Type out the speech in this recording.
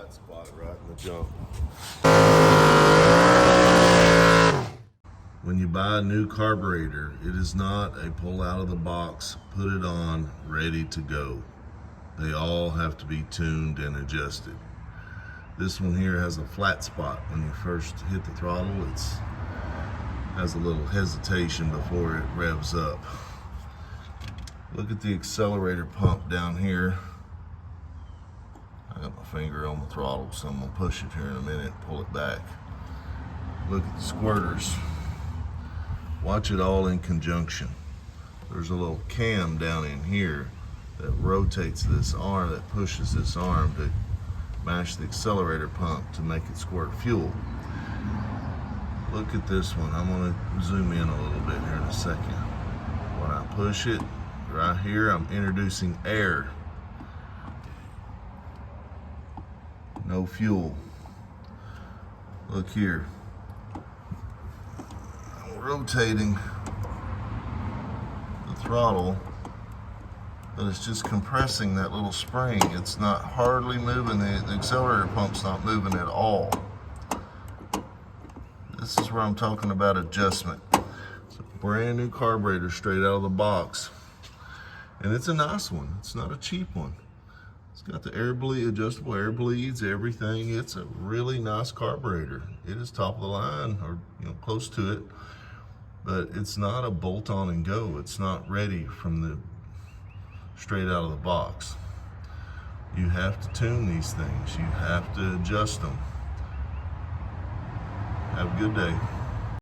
flat spot right in the jump. When you buy a new carburetor, it is not a pull out of the box, put it on, ready to go. They all have to be tuned and adjusted. This one here has a flat spot. When you first hit the throttle, it has a little hesitation before it revs up. Look at the accelerator pump down here. I got my finger on the throttle, so I'm gonna push it here in a minute, pull it back. Look at the squirters. Watch it all in conjunction. There's a little cam down in here that rotates this arm, that pushes this arm to mash the accelerator pump to make it squirt fuel. Look at this one. I'm gonna zoom in a little bit here in a second. When I push it, right here, I'm introducing air. No fuel. Look here. I'm rotating the throttle, but it's just compressing that little spring. It's not hardly moving. The accelerator pump's not moving at all. This is where I'm talking about adjustment. It's a brand new carburetor straight out of the box. And it's a nice one. It's not a cheap one. It's got the air bleed, adjustable air bleeds, everything. It's a really nice carburetor. It is top of the line, or close to it. But it's not a bolt on and go. It's not ready from the straight out of the box. You have to tune these things. You have to adjust them. Have a good day.